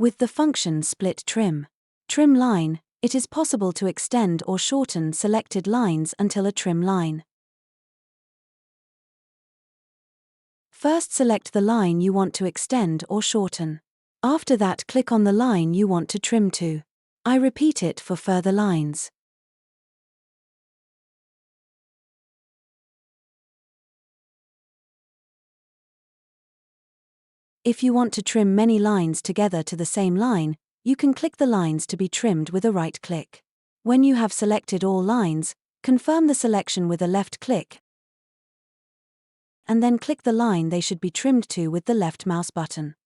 With the function split trim line, it is possible to extend or shorten selected lines until a trim line. First select the line you want to extend or shorten. After that, click on the line you want to trim to. I repeat it for further lines. If you want to trim many lines together to the same line, you can click the lines to be trimmed with a right click. When you have selected all lines, confirm the selection with a left click, and then click the line they should be trimmed to with the left mouse button.